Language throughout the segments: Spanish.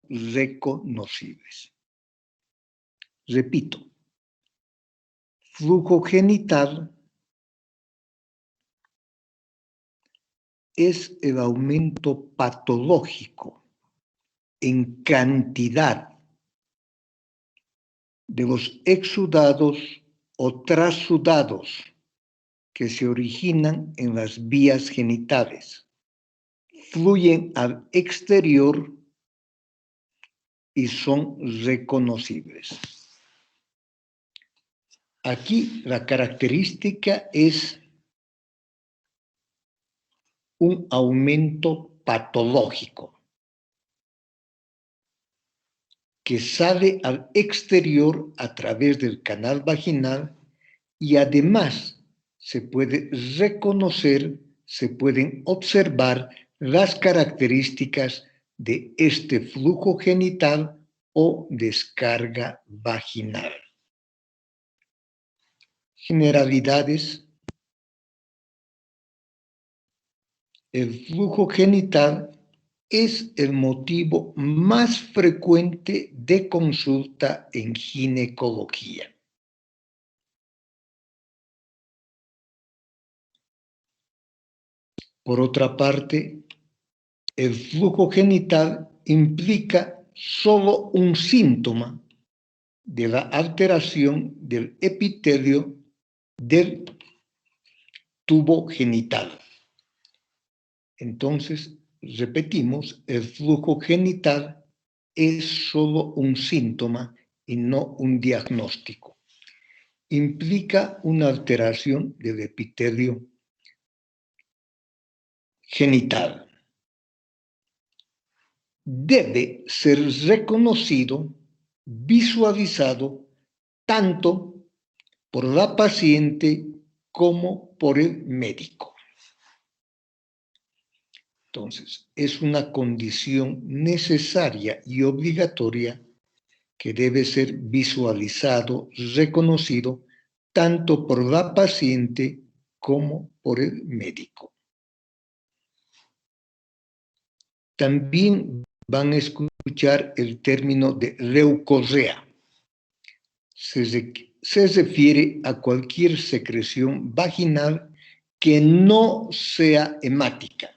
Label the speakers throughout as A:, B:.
A: reconocibles. Repito, flujo genital es el aumento patológico en cantidad de los exudados o trasudados que se originan en las vías genitales, fluyen al exterior y son reconocibles. Aquí la característica es un aumento patológico que sale al exterior a través del canal vaginal y además se puede reconocer, se pueden observar las características de este flujo genital o descarga vaginal. Generalidades. El flujo genital es el motivo más frecuente de consulta en ginecología. Por otra parte, el flujo genital implica solo un síntoma de la alteración del epitelio del tubo genital. Entonces, repetimos, el flujo genital es solo un síntoma y no un diagnóstico. Implica una alteración del epitelio genital. Debe ser reconocido, visualizado, tanto por la paciente como por el médico. Entonces, es una condición necesaria y obligatoria que debe ser visualizado, reconocido, tanto por la paciente como por el médico. También van a escuchar el término de leucorrea. Se refiere a cualquier secreción vaginal que no sea hemática.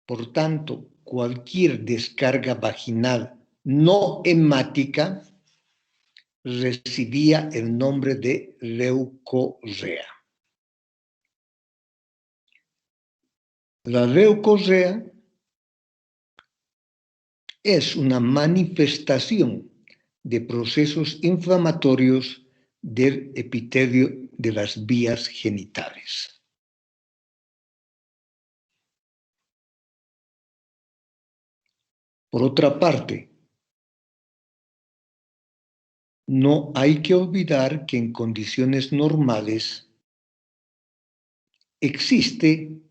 A: Por tanto, cualquier descarga vaginal no hemática recibía el nombre de leucorrea. La leucorrea es una manifestación de procesos inflamatorios del epitelio de las vías genitales. Por otra parte, no hay que olvidar que en condiciones normales existe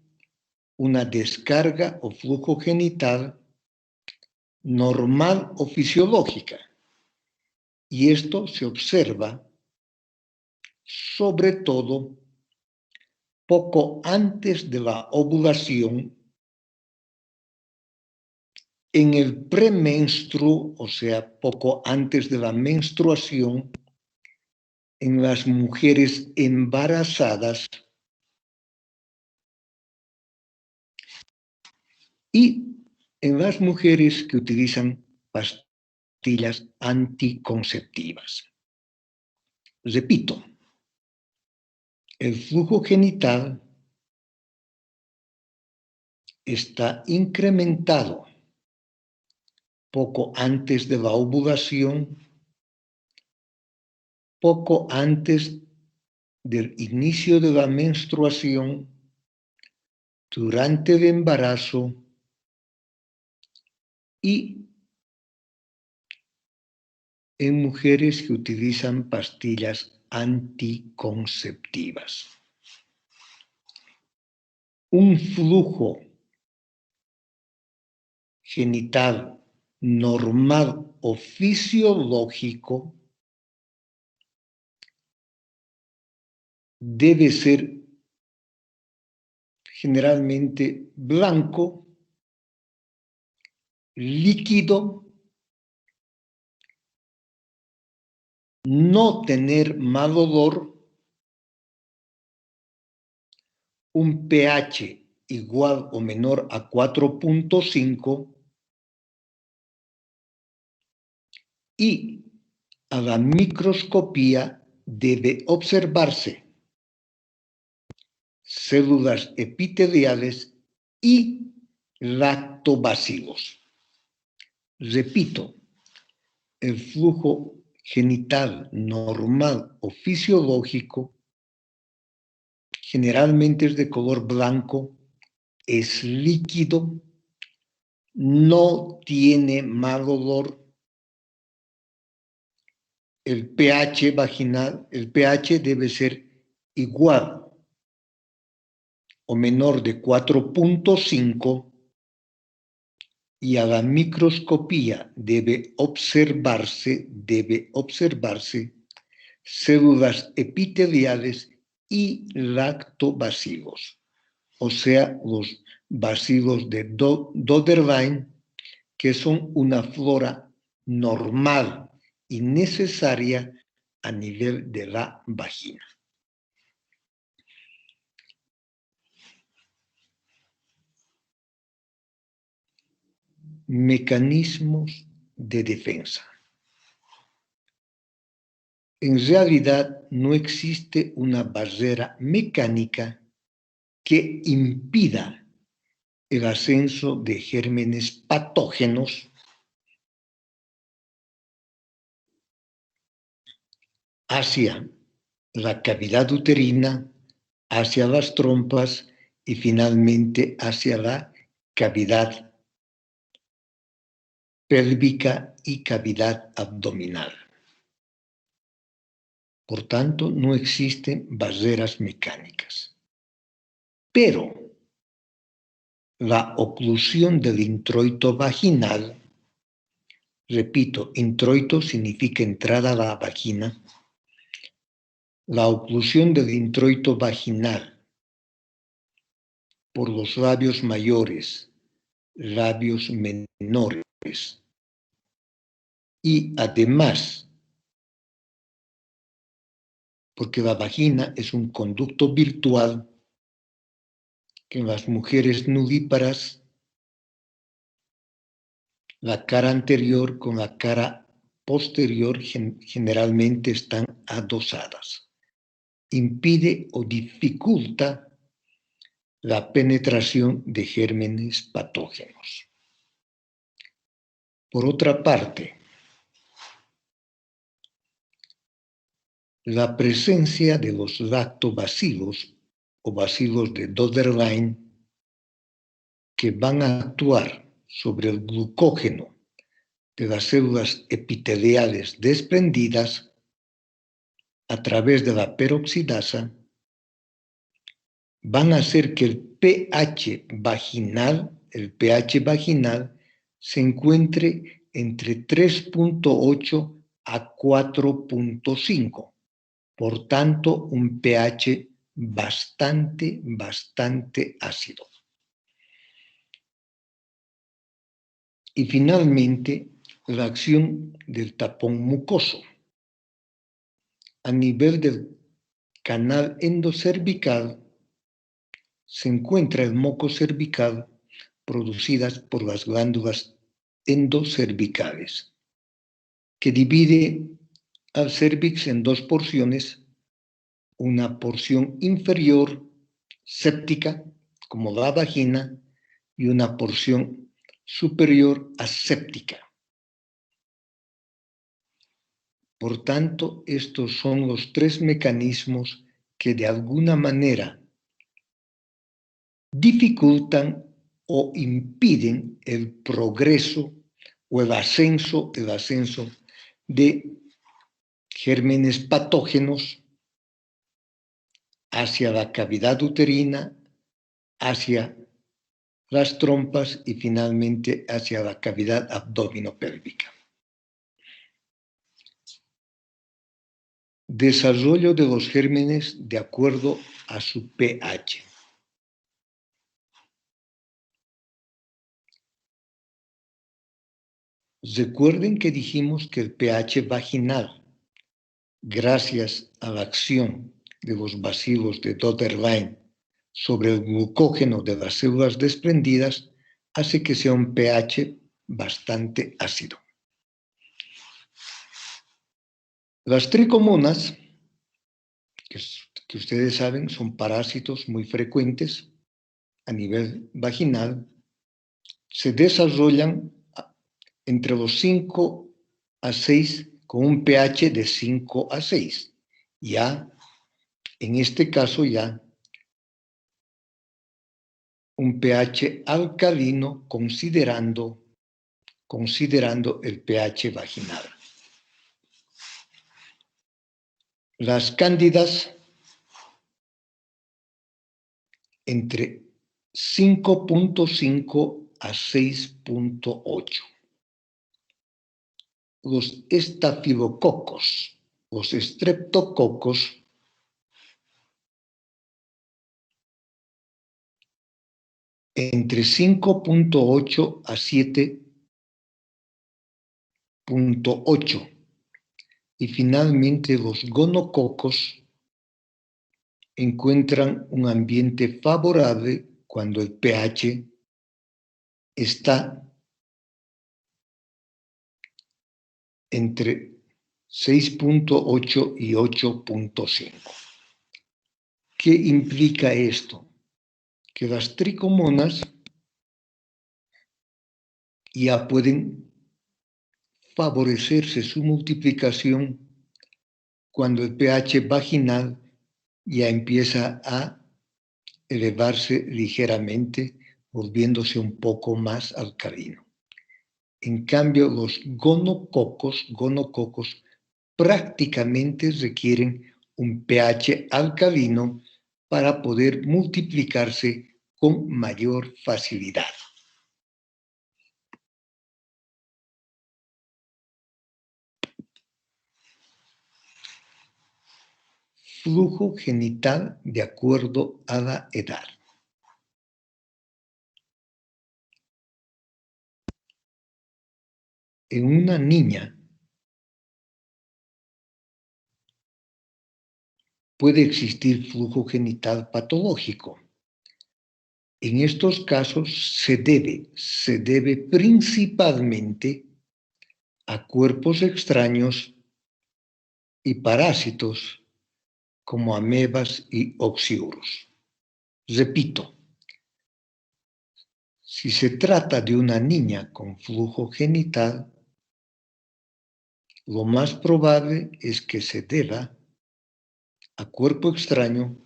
A: una descarga o flujo genital normal o fisiológica, y esto se observa sobre todo poco antes de la ovulación, en el premenstruo, o sea, poco antes de la menstruación, en las mujeres embarazadas y en las mujeres que utilizan pastillas anticonceptivas. Repito, el flujo genital está incrementado poco antes de la ovulación, poco antes del inicio de la menstruación, durante el embarazo y en mujeres que utilizan pastillas anticonceptivas. Un flujo genital normal o fisiológico debe ser generalmente blanco líquido, no tener mal olor, un pH igual o menor a 4.5 y a la microscopía debe observarse células epiteliales y lactobacilos. Repito, el flujo genital normal o fisiológico generalmente es de color blanco, es líquido, no tiene mal olor. El pH vaginal, el pH debe ser igual o menor de 4.5 y a la microscopía debe observarse células epiteliales y lactobacilos, o sea, los bacilos de Döderlein, que son una flora normal y necesaria a nivel de la vagina. Mecanismos de defensa. En realidad no existe una barrera mecánica que impida el ascenso de gérmenes patógenos hacia la cavidad uterina, hacia las trompas y finalmente hacia la cavidad pélvica y cavidad abdominal. Por tanto, no existen barreras mecánicas. Pero la oclusión del introito vaginal, repito, introito significa entrada a la vagina, la oclusión del introito vaginal por los labios mayores, labios menores y además porque la vagina es un conducto virtual que en las mujeres nudíparas la cara anterior con la cara posterior generalmente están adosadas. Impide o dificulta la penetración de gérmenes patógenos. Por otra parte, la presencia de los lactobacilos o bacilos de Döderlein que van a actuar sobre el glucógeno de las células epiteliales desprendidas a través de la peroxidasa van a hacer que el pH vaginal se encuentre entre 3.8 a 4.5. Por tanto, un pH bastante ácido. Y finalmente, la acción del tapón mucoso. A nivel del canal endocervical se encuentra el moco cervical producidas por las glándulas endocervicales, que divide al cervix en dos porciones, una porción inferior séptica, como la vagina, y una porción superior aséptica. Por tanto, estos son los tres mecanismos que de alguna manera dificultan o impiden el progreso o el ascenso de gérmenes patógenos hacia la cavidad uterina, hacia las trompas y finalmente hacia la cavidad abdominopélvica. Desarrollo de los gérmenes de acuerdo a su pH. Recuerden que dijimos que el pH vaginal, gracias a la acción de los bacilos de Dotter-Wein sobre el glucógeno de las células desprendidas, hace que sea un pH bastante ácido. Las tricomonas, que ustedes saben, son parásitos muy frecuentes a nivel vaginal, se desarrollan entre los 5 a 6 con un pH de 5 a 6. Ya, en este caso ya, un pH alcalino considerando el pH vaginal. Las cándidas entre 5.5 a 6.8. Los estafilococos, los estreptococos, entre 5.8 a 7.8. Y finalmente los gonococos encuentran un ambiente favorable cuando el pH está entre 6.8 y 8.5. ¿Qué implica esto? Que las tricomonas ya pueden favorecerse su multiplicación cuando el pH vaginal ya empieza a elevarse ligeramente, volviéndose un poco más alcalino. En cambio, los gonococos prácticamente requieren un pH alcalino para poder multiplicarse con mayor facilidad. Flujo genital de acuerdo a la edad. En una niña puede existir flujo genital patológico. En estos casos se debe principalmente a cuerpos extraños y parásitos como amebas y oxiuros. Repito, si se trata de una niña con flujo genital, lo más probable es que se deba a cuerpo extraño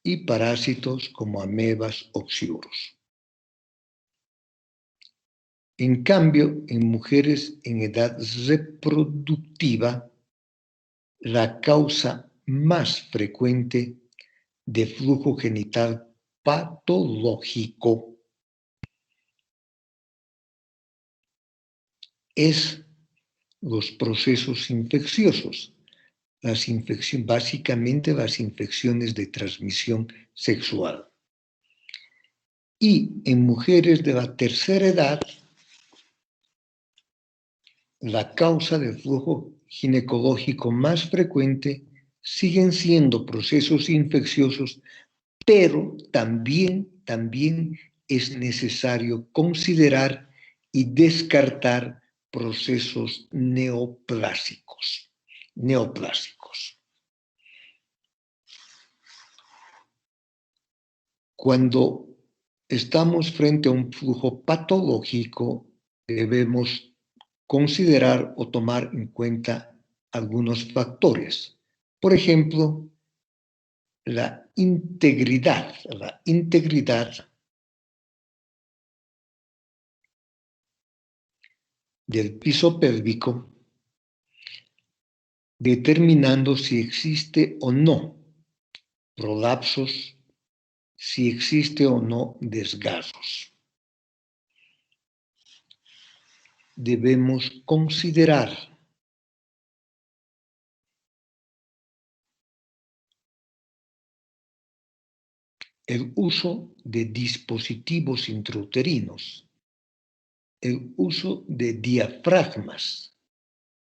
A: y parásitos como amebas oxiuros. En cambio, en mujeres en edad reproductiva, la causa más frecuente de flujo genital patológico es los procesos infecciosos, básicamente las infecciones de transmisión sexual. Y en mujeres de la tercera edad, la causa del flujo ginecológico más frecuente siguen siendo procesos infecciosos, pero también es necesario considerar y descartar procesos neoplásicos. Cuando estamos frente a un flujo patológico, debemos considerar o tomar en cuenta algunos factores. Por ejemplo, la integridad del piso pélvico, determinando si existe o no prolapsos, si existe o no desgarros. Debemos considerar el uso de dispositivos intrauterinos, el uso de diafragmas,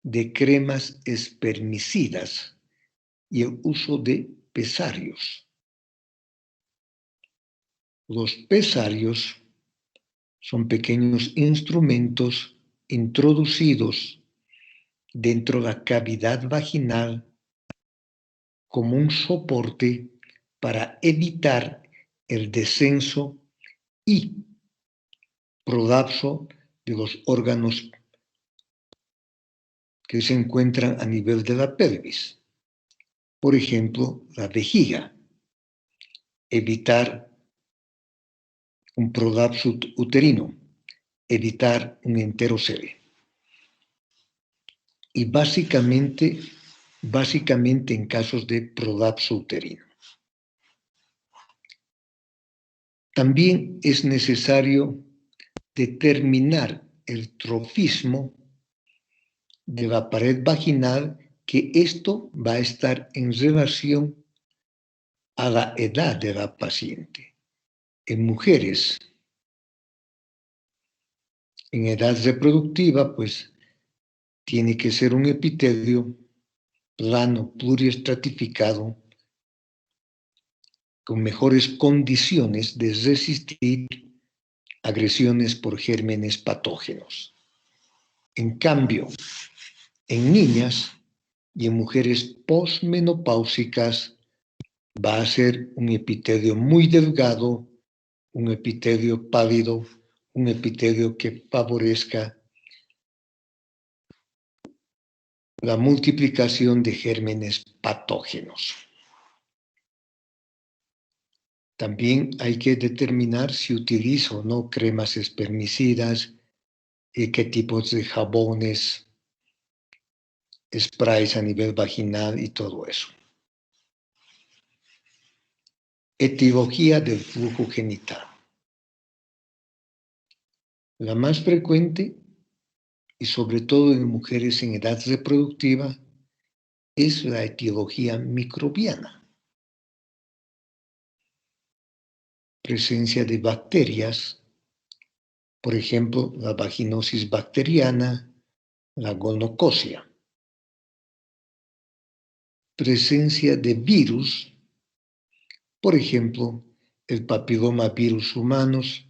A: de cremas espermicidas y el uso de pesarios. Los pesarios son pequeños instrumentos introducidos dentro de la cavidad vaginal como un soporte para evitar el descenso y prolapso de los órganos que se encuentran a nivel de la pelvis. Por ejemplo, la vejiga. Evitar un prolapso uterino. Evitar un enterocele. Y básicamente en casos de prolapso uterino. También es necesario determinar el trofismo de la pared vaginal, que esto va a estar en relación a la edad de la paciente. En mujeres en edad reproductiva, pues tiene que ser un epitelio plano, pluriestratificado, con mejores condiciones de resistir agresiones por gérmenes patógenos. En cambio, en niñas y en mujeres posmenopáusicas va a ser un epitelio muy delgado, un epitelio pálido, un epitelio que favorezca la multiplicación de gérmenes patógenos. También hay que determinar si utilizo o no cremas espermicidas y qué tipos de jabones, sprays a nivel vaginal y todo eso. Etiología del flujo genital. La más frecuente, y sobre todo en mujeres en edad reproductiva, es la etiología microbiana. Presencia de bacterias, por ejemplo, la vaginosis bacteriana, la gonocosia. Presencia de virus, por ejemplo, el papilomavirus humanos,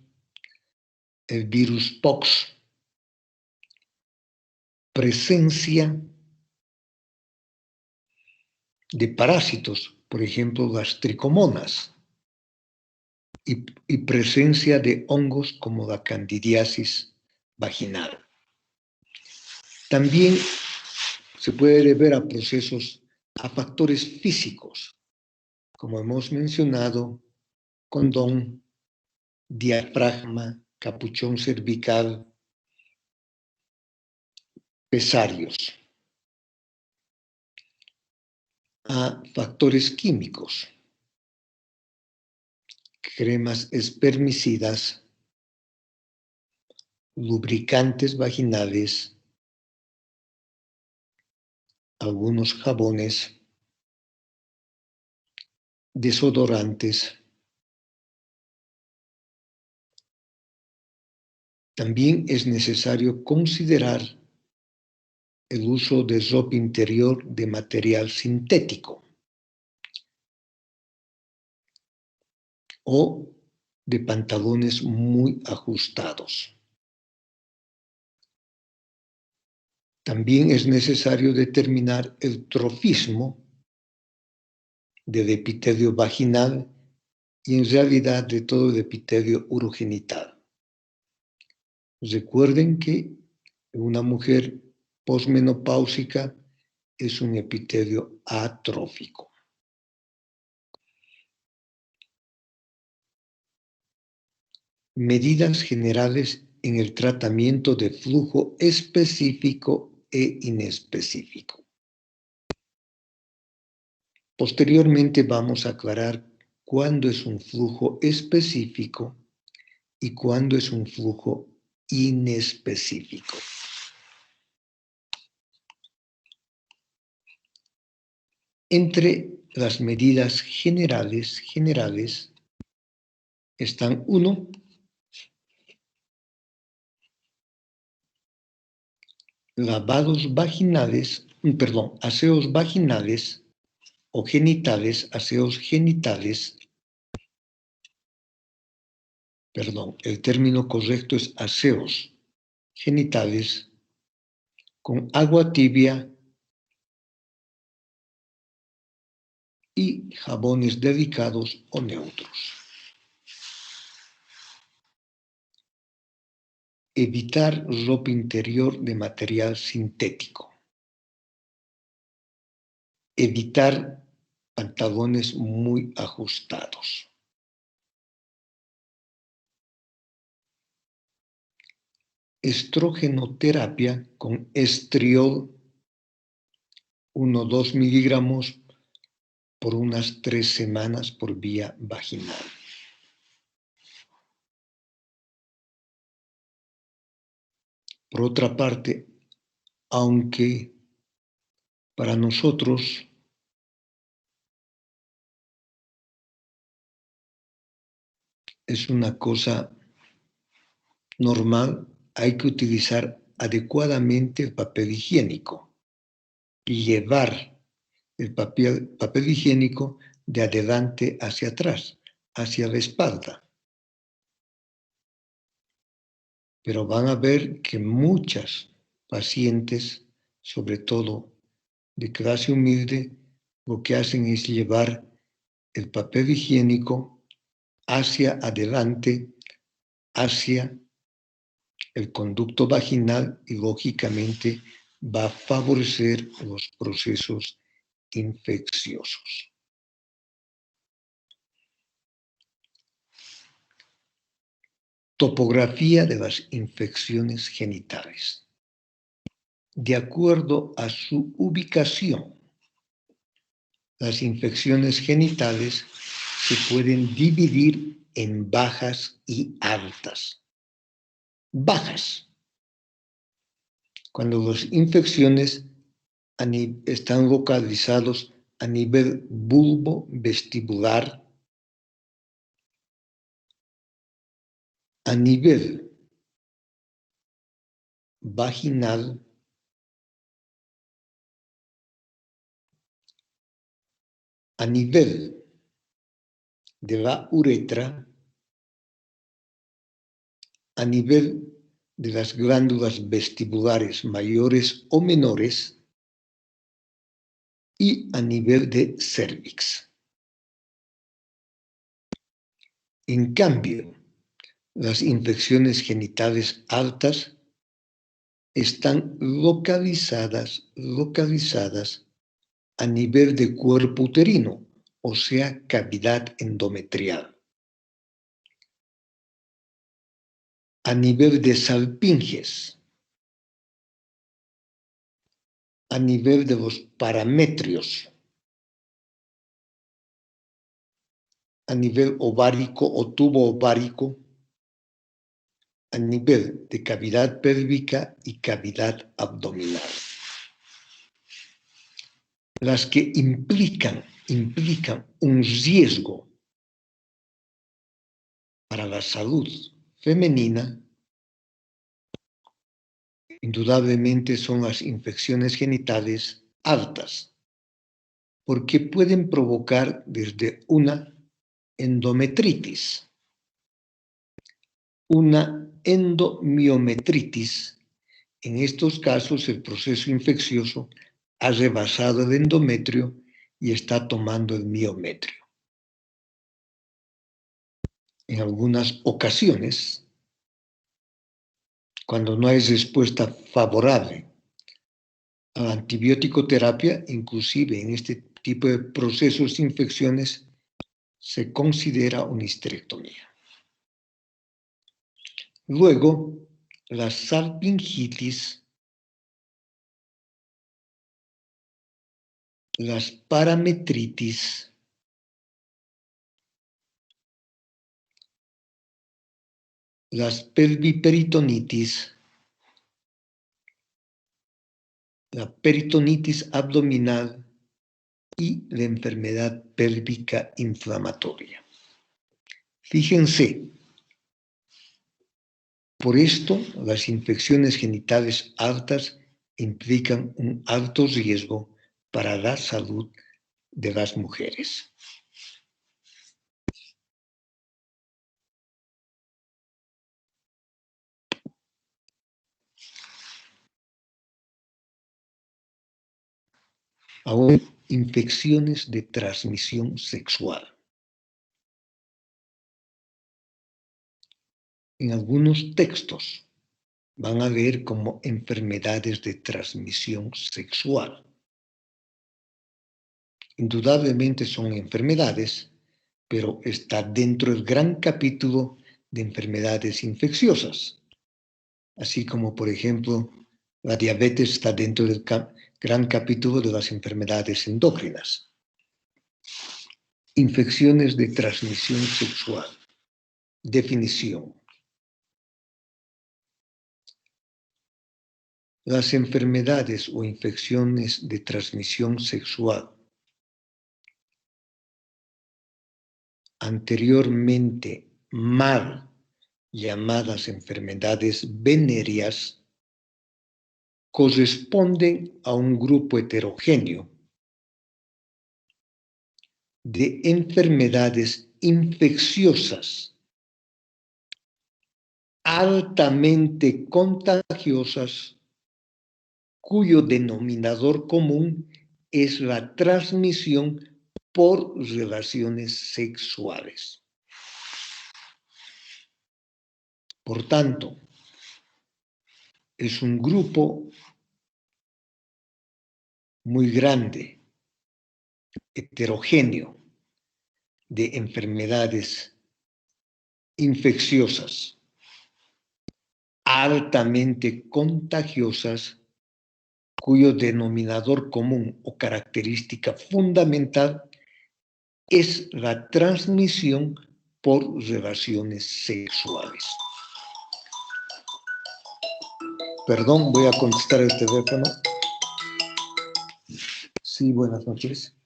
A: el virus pox. Presencia de parásitos, por ejemplo, las tricomonas, y presencia de hongos como la candidiasis vaginal. También se puede deber a procesos, a factores físicos, como hemos mencionado, condón, diafragma, capuchón cervical, pesarios. A factores químicos, cremas espermicidas, lubricantes vaginales, algunos jabones, desodorantes. También es necesario considerar el uso de ropa interior de material sintético o de pantalones muy ajustados. También es necesario determinar el trofismo del epitelio vaginal y en realidad de todo el epitelio urogenital. Recuerden que una mujer posmenopáusica es un epitelio atrófico. Medidas generales en el tratamiento de flujo específico e inespecífico. Posteriormente vamos a aclarar cuándo es un flujo específico y cuándo es un flujo inespecífico. Entre las medidas generales están 1. aseos vaginales o genitales, el término correcto es aseos genitales con agua tibia y jabones delicados o neutros. Evitar ropa interior de material sintético. Evitar pantalones muy ajustados. Estrogenoterapia con estriol 1-2 miligramos por unas 3 semanas por vía vaginal. Por otra parte, aunque para nosotros es una cosa normal, hay que utilizar adecuadamente el papel higiénico y llevar el papel higiénico de adelante hacia atrás, hacia la espalda. Pero van a ver que muchas pacientes, sobre todo de clase humilde, lo que hacen es llevar el papel higiénico hacia adelante, hacia el conducto vaginal y lógicamente va a favorecer los procesos infecciosos. Topografía de las infecciones genitales. De acuerdo a su ubicación, las infecciones genitales se pueden dividir en bajas y altas. Bajas, cuando las infecciones están localizados a nivel vulvo-vestibular, a nivel vaginal, a nivel de la uretra, a nivel de las glándulas vestibulares mayores o menores y a nivel de cérvix. En cambio, las infecciones genitales altas están localizadas a nivel de cuerpo uterino, o sea, cavidad endometrial. A nivel de salpinges, a nivel de los parametrios, a nivel ovárico o tubo ovárico, a nivel de cavidad pélvica y cavidad abdominal. Las que implican un riesgo para la salud femenina, indudablemente son las infecciones genitales altas, porque pueden provocar desde una endometritis, una endomiometritis. En estos casos, el proceso infeccioso ha rebasado el endometrio y está tomando el miometrio. En algunas ocasiones, cuando no hay respuesta favorable a la antibiótico terapia, inclusive en este tipo de procesos de infecciones, se considera una histerectomía. Luego, la salpingitis, las parametritis, las pelviperitonitis, la peritonitis abdominal y la enfermedad pélvica inflamatoria. Fíjense, por esto las infecciones genitales altas implican un alto riesgo para la salud de las mujeres. Ahora, infecciones de transmisión sexual. En algunos textos van a ver como enfermedades de transmisión sexual. Indudablemente son enfermedades, pero está dentro del gran capítulo de enfermedades infecciosas. Así como, por ejemplo, la diabetes está dentro del gran capítulo de las enfermedades endócrinas. Infecciones de transmisión sexual. Definición. Las enfermedades o infecciones de transmisión sexual anteriormente mal llamadas enfermedades venéreas corresponden a un grupo heterogéneo de enfermedades infecciosas altamente contagiosas cuyo denominador común es la transmisión por relaciones sexuales. Por tanto, es un grupo muy grande, heterogéneo, de enfermedades infecciosas altamente contagiosas cuyo denominador común o característica fundamental es la transmisión por relaciones sexuales. Perdón, voy a contestar el teléfono. Sí, buenas noches.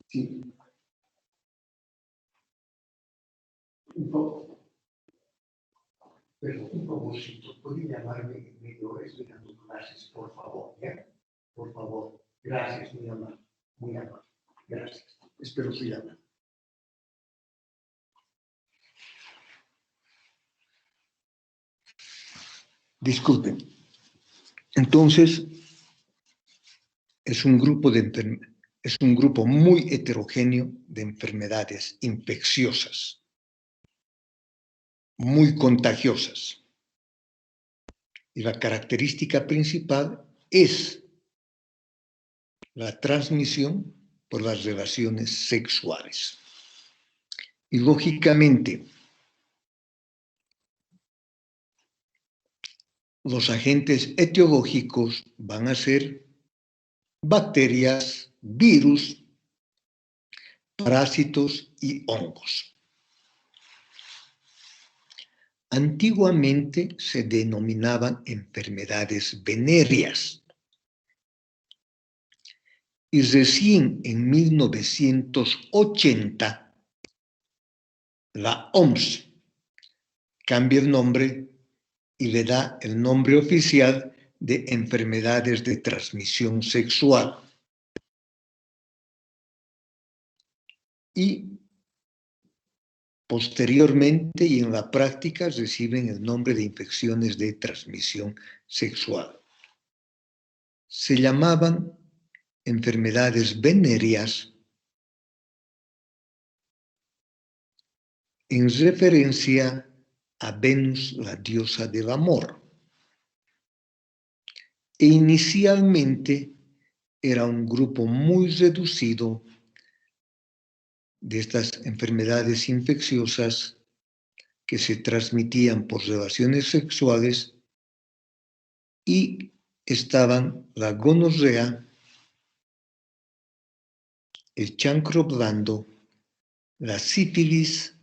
A: Sí. Pero un favorcito, ¿puede llamarme en media hora? Estoy dando clases, por favor, ¿ya? Por favor. Gracias, muy amable. Muy amable. Gracias. Espero su llamada. Disculpen. Entonces, es un grupo muy heterogéneo de enfermedades infecciosas, muy contagiosas. Y la característica principal es la transmisión por las relaciones sexuales. Y lógicamente, los agentes etiológicos van a ser bacterias, virus, parásitos y hongos. Antiguamente se denominaban enfermedades venéreas y recién en 1980 la OMS cambia el nombre y le da el nombre oficial de enfermedades de transmisión sexual. Y posteriormente y en la práctica reciben el nombre de infecciones de transmisión sexual. Se llamaban enfermedades venéreas en referencia a Venus, la diosa del amor. E inicialmente era un grupo muy reducido de estas enfermedades infecciosas que se transmitían por relaciones sexuales y estaban la gonorrea, el chancro blando, la sífilis,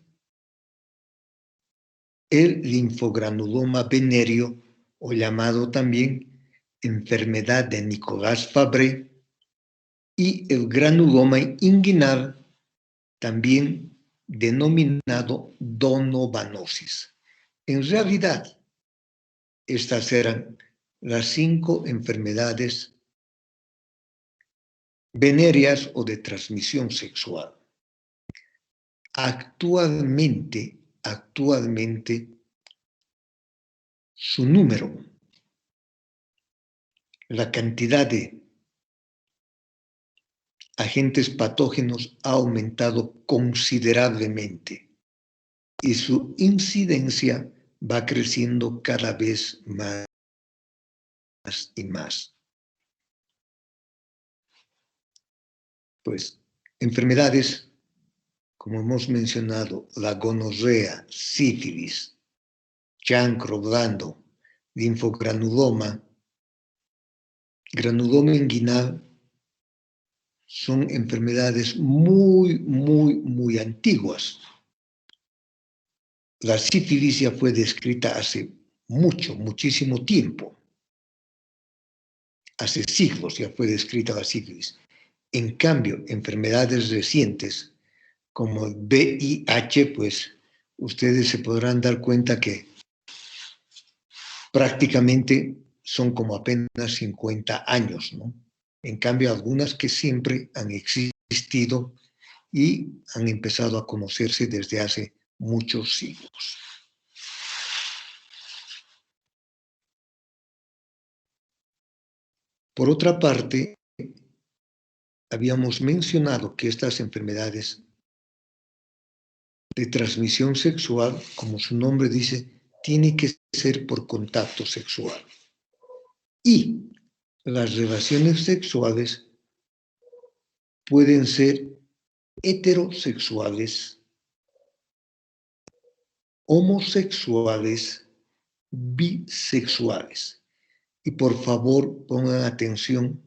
A: el linfogranuloma venéreo, o llamado también enfermedad de Nicolás-Fabry, y el granuloma inguinal, también denominado donovanosis. En realidad, estas eran las 5 enfermedades venéreas o de transmisión sexual. Actualmente, su número, la cantidad de agentes patógenos ha aumentado considerablemente y su incidencia va creciendo cada vez más y más. Pues enfermedades, como hemos mencionado, la gonorrea, sífilis, chancro blando, linfogranuloma, granuloma inguinal, son enfermedades muy antiguas. La sífilis ya fue descrita hace muchísimo tiempo. Hace siglos ya fue descrita la sífilis. En cambio, enfermedades recientes como el VIH, pues ustedes se podrán dar cuenta que prácticamente son como apenas 50 años, ¿no? En cambio, algunas que siempre han existido y han empezado a conocerse desde hace muchos siglos. Por otra parte, habíamos mencionado que estas enfermedades de transmisión sexual, como su nombre dice, tiene que ser por contacto sexual. Y las relaciones sexuales pueden ser heterosexuales, homosexuales, bisexuales. Y por favor pongan atención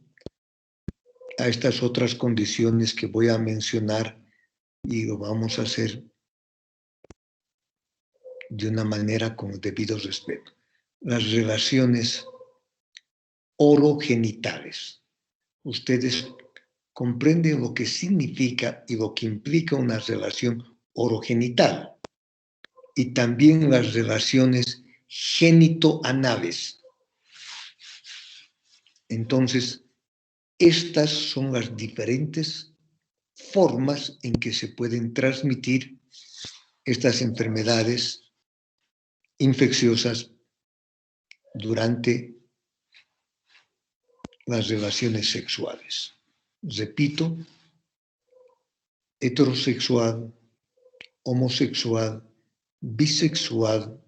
A: a estas otras condiciones que voy a mencionar y lo vamos a hacer de una manera con el debido respeto. Las relaciones orogenitales. Ustedes comprenden lo que significa y lo que implica una relación orogenital. Y también las relaciones genitoanales. Entonces, estas son las diferentes formas en que se pueden transmitir estas enfermedades infecciosas durante las relaciones sexuales. Repito, heterosexual, homosexual, bisexual,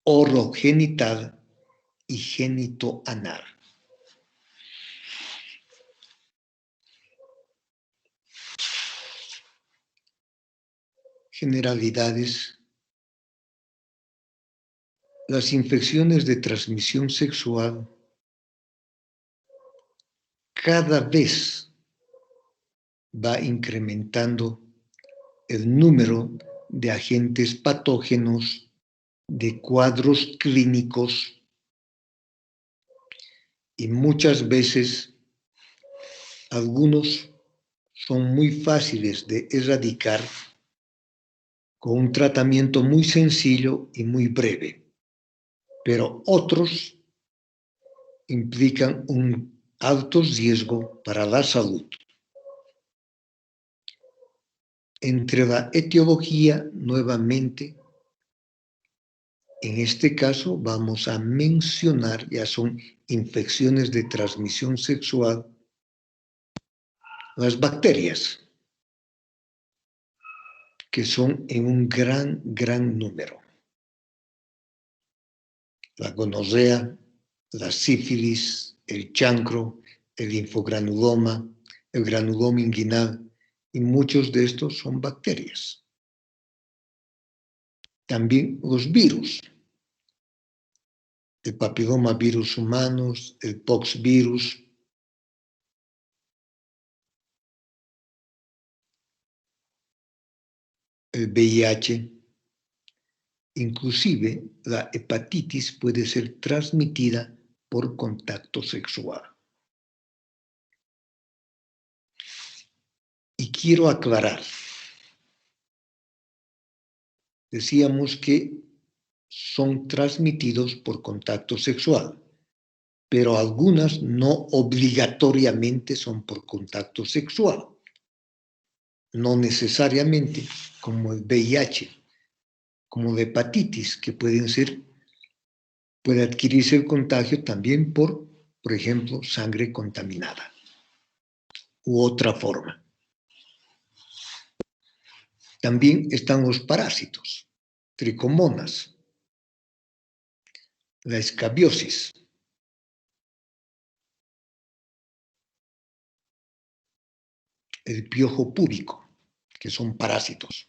A: orogenital y genitoanal. Generalidades. Las infecciones de transmisión sexual cada vez va incrementando el número de agentes patógenos, de cuadros clínicos y muchas veces algunos son muy fáciles de erradicar con un tratamiento muy sencillo y muy breve, pero otros implican un alto riesgo para la salud. Entre la etiología, nuevamente, en este caso vamos a mencionar, ya son infecciones de transmisión sexual, las bacterias, que son en un gran número. La gonorrea, la sífilis, el chancro, el linfogranuloma, el granuloma inguinal, y muchos de estos son bacterias. También los virus, el papilomavirus humanos, el poxvirus, el VIH, inclusive la hepatitis puede ser transmitida por contacto sexual. Y quiero aclarar, decíamos que son transmitidos por contacto sexual, pero algunas no obligatoriamente son por contacto sexual. No necesariamente, como el VIH, como la hepatitis, que puede adquirirse el contagio también por ejemplo, sangre contaminada u otra forma. También están los parásitos, tricomonas, la escabiosis, el piojo púbico, que son parásitos.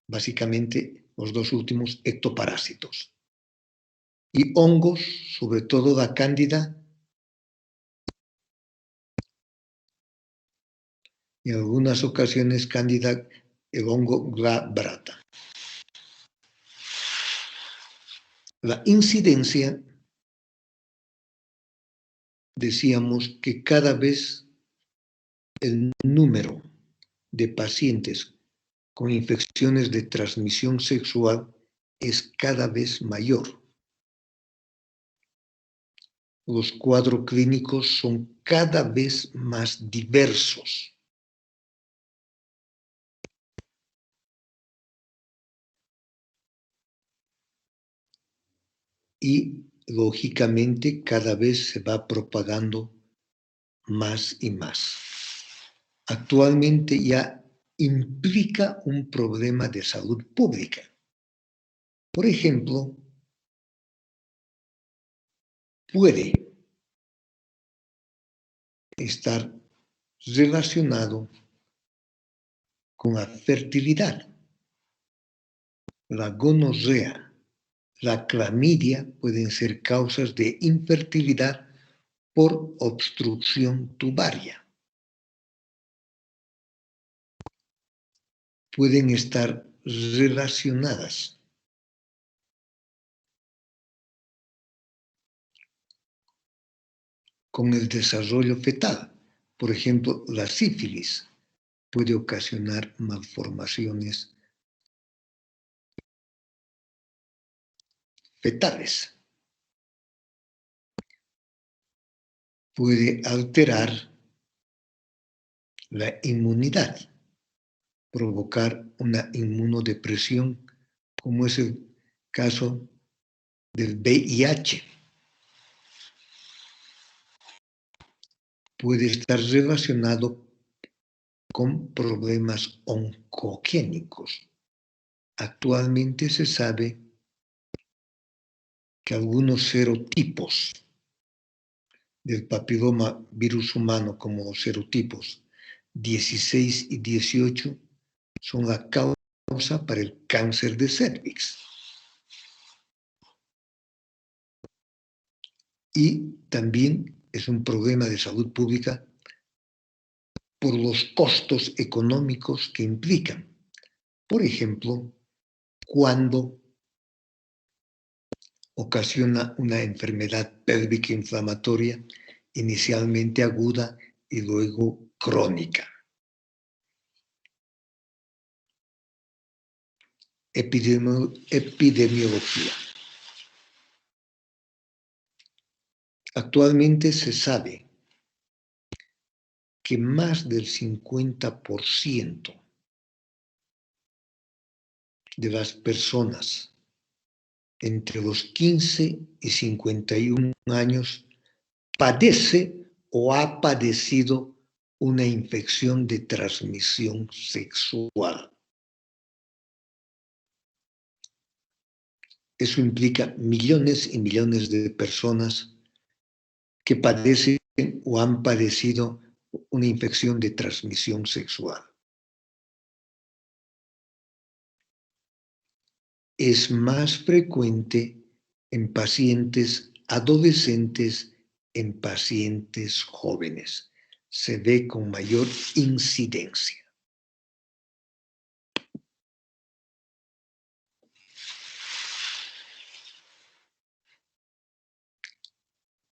A: Básicamente, los dos últimos ectoparásitos. Y hongos, sobre todo la cándida, y en algunas ocasiones cándida, el hongo glabrata. La incidencia, decíamos que cada vez el número de pacientes con infecciones de transmisión sexual es cada vez mayor. Los cuadros clínicos son cada vez más diversos. Y, lógicamente, cada vez se va propagando más y más. Actualmente ya implica un problema de salud pública. Por ejemplo, puede estar relacionado con la fertilidad, la gonorrea, la clamidia pueden ser causas de infertilidad por obstrucción tubaria. Pueden estar relacionadas con el desarrollo fetal. Por ejemplo, la sífilis puede ocasionar malformaciones fetales. Puede alterar la inmunidad, provocar una inmunodepresión, como es el caso del VIH. Puede estar relacionado con problemas oncogénicos. Actualmente se sabe que algunos serotipos del papiloma virus humano, como los serotipos 16 y 18, son la causa para el cáncer de cervix. Y también es un problema de salud pública por los costos económicos que implican. Por ejemplo, cuando ocasiona una enfermedad pélvica inflamatoria, inicialmente aguda y luego crónica. Epidemiología. Actualmente se sabe que más del 50% de las personas entre los 15 y 51 años padece o ha padecido una infección de transmisión sexual. Eso implica millones y millones de personas que padecen o han padecido una infección de transmisión sexual. Es más frecuente en pacientes adolescentes, en pacientes jóvenes. Se ve con mayor incidencia.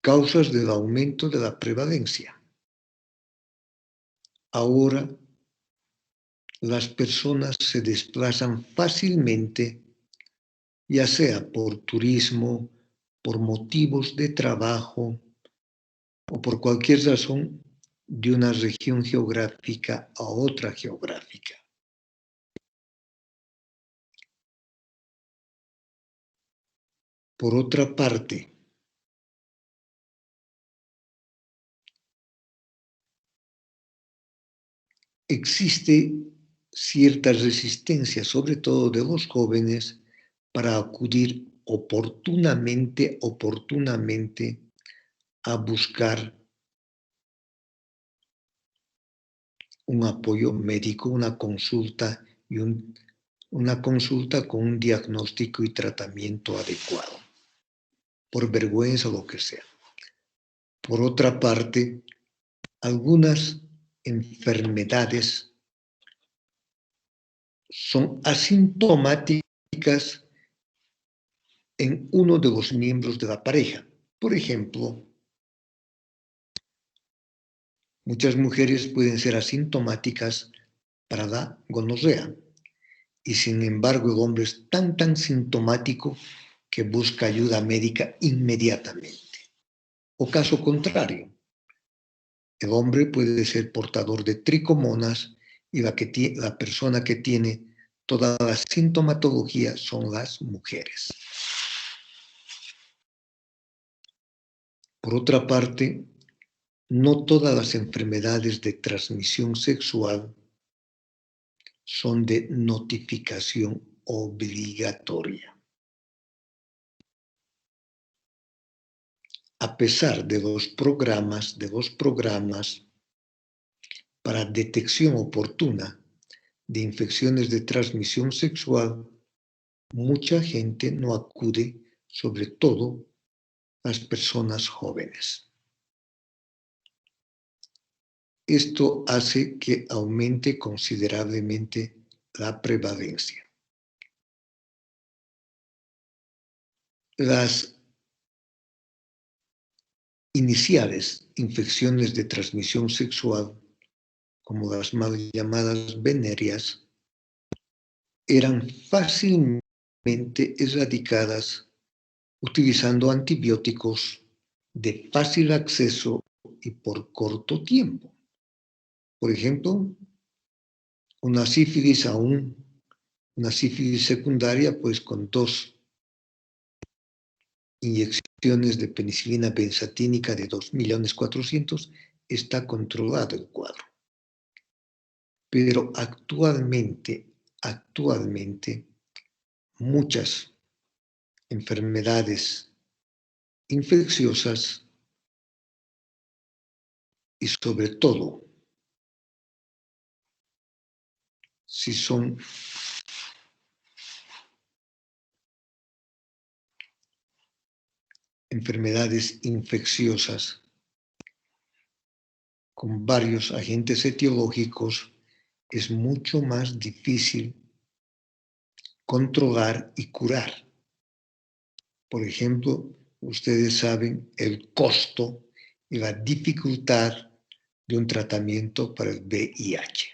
A: Causas del aumento de la prevalencia. Ahora, las personas se desplazan fácilmente, ya sea por turismo, por motivos de trabajo, o por cualquier razón de una región geográfica a otra geográfica. Por otra parte, existe cierta resistencia, sobre todo de los jóvenes, para acudir oportunamente a buscar un apoyo médico, una consulta una consulta con un diagnóstico y tratamiento adecuado, por vergüenza o lo que sea. Por otra parte, algunas enfermedades son asintomáticas en uno de los miembros de la pareja. Por ejemplo, muchas mujeres pueden ser asintomáticas para la gonorrea y sin embargo el hombre es tan sintomático que busca ayuda médica inmediatamente. O caso contrario, el hombre puede ser portador de tricomonas y la persona que tiene toda la sintomatología son las mujeres. Por otra parte, no todas las enfermedades de transmisión sexual son de notificación obligatoria. A pesar de los programas para detección oportuna de infecciones de transmisión sexual, mucha gente no acude, sobre todo las personas jóvenes. Esto hace que aumente considerablemente la prevalencia. Las iniciales infecciones de transmisión sexual, como las mal llamadas venéreas, eran fácilmente erradicadas utilizando antibióticos de fácil acceso y por corto tiempo. Por ejemplo, una sífilis secundaria, pues con 2 inyecciones de penicilina benzatínica de 2.400.000 está controlado el cuadro. Pero actualmente muchas enfermedades infecciosas y sobre todo si son enfermedades infecciosas con varios agentes etiológicos, es mucho más difícil controlar y curar. Por ejemplo, ustedes saben el costo y la dificultad de un tratamiento para el VIH.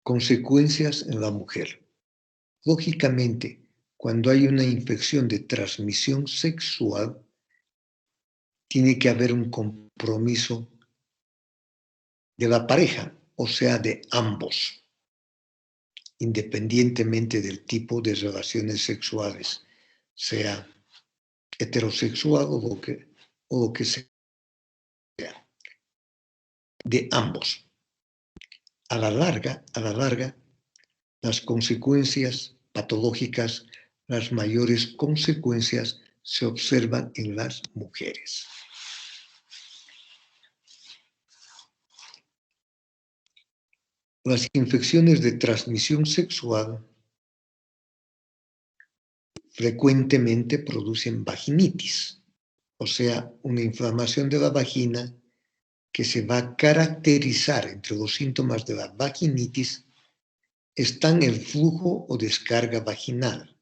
A: Consecuencias en la mujer. Lógicamente, cuando hay una infección de transmisión sexual, tiene que haber un compromiso de la pareja, o sea, de ambos, independientemente del tipo de relaciones sexuales, sea heterosexual o lo que sea, de ambos. A la larga, las consecuencias patológicas, las mayores consecuencias se observan en las mujeres. Las infecciones de transmisión sexual frecuentemente producen vaginitis, o sea, una inflamación de la vagina que se va a caracterizar. Entre los síntomas de la vaginitis están el flujo o descarga vaginal,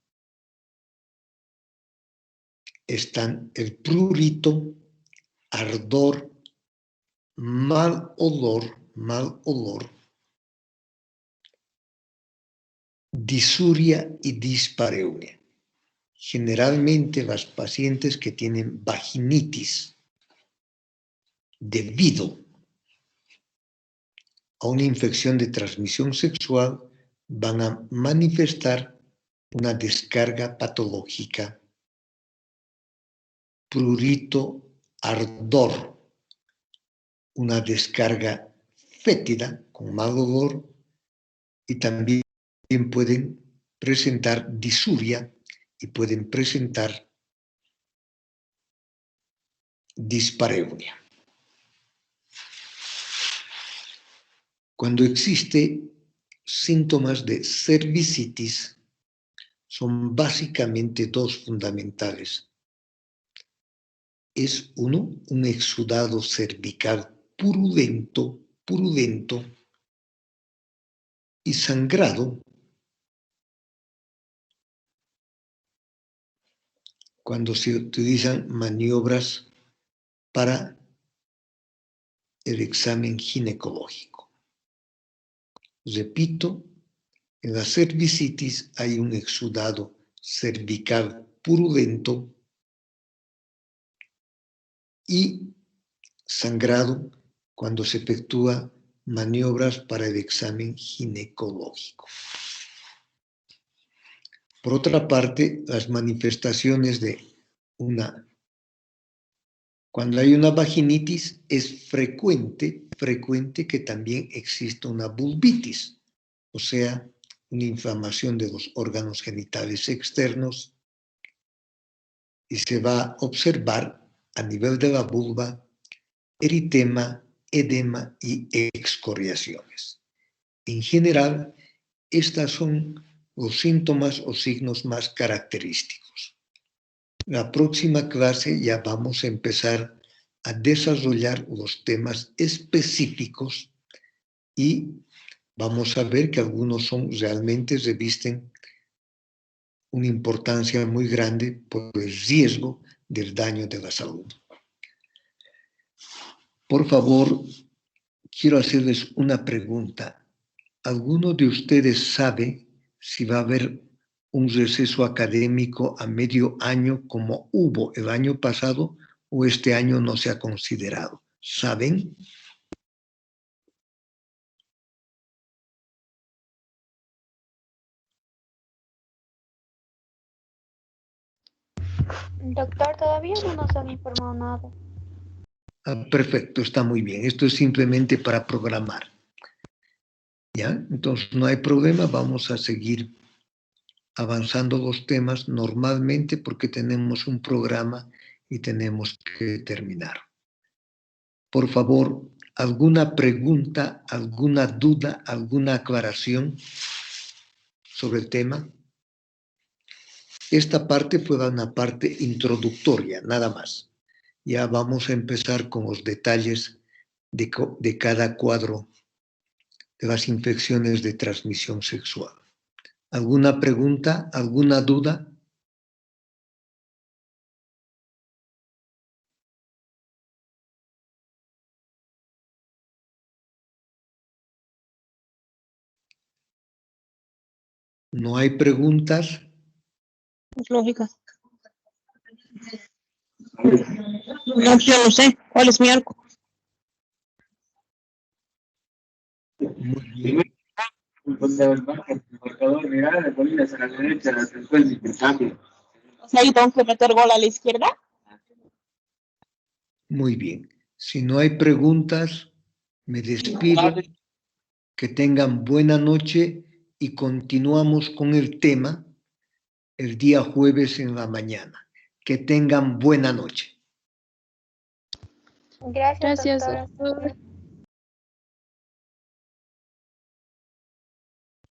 A: están el prurito, ardor, mal olor, disuria y dispareunia. generalmente las pacientes que tienen vaginitis debido a una infección de transmisión sexual van a manifestar una descarga patológica, prurito, ardor, una descarga fétida con mal olor y también pueden presentar disuria y pueden presentar dispareunia. Cuando existe síntomas de cervicitis, son básicamente dos fundamentales. Es uno, un exudado cervical purulento y sangrado cuando se utilizan maniobras para el examen ginecológico. Repito, en la cervicitis hay un exudado cervical purulento y sangrado cuando se efectúa maniobras para el examen ginecológico. Por otra parte, las manifestaciones de cuando hay una vaginitis es frecuente que también exista una vulvitis, o sea, una inflamación de los órganos genitales externos, y se va a observar a nivel de la vulva eritema, edema y excoriaciones. En general, estos son los síntomas o signos más característicos. La próxima clase ya vamos a empezar a desarrollar los temas específicos y vamos a ver que algunos realmente revisten una importancia muy grande por el riesgo del daño de la salud. Por favor, quiero hacerles una pregunta. ¿Alguno de ustedes sabe si va a haber un receso académico a medio año como hubo el año pasado o este año no se ha considerado? ¿Saben?
B: Doctor, todavía no nos han informado nada.
A: Perfecto, está muy bien. Esto es simplemente para programar. ¿Ya? Entonces no hay problema, vamos a seguir avanzando los temas normalmente porque tenemos un programa y tenemos que terminar. Por favor, ¿alguna pregunta, alguna duda, alguna aclaración sobre el tema? Esta parte fue una parte introductoria, nada más. Ya vamos a empezar con los detalles de cada cuadro de las infecciones de transmisión sexual. ¿Alguna pregunta, alguna duda? ¿No hay preguntas?
C: Es lógica. No, yo no sé. ¿Cuál es mi arco?
A: Muy bien.
C: O sea, yo tengo que meter gol a la izquierda.
A: Muy bien. Si no hay preguntas, me despido. Que tengan buena noche y continuamos con el tema el día jueves en la mañana. Que tengan buena noche.
B: Gracias, doctor.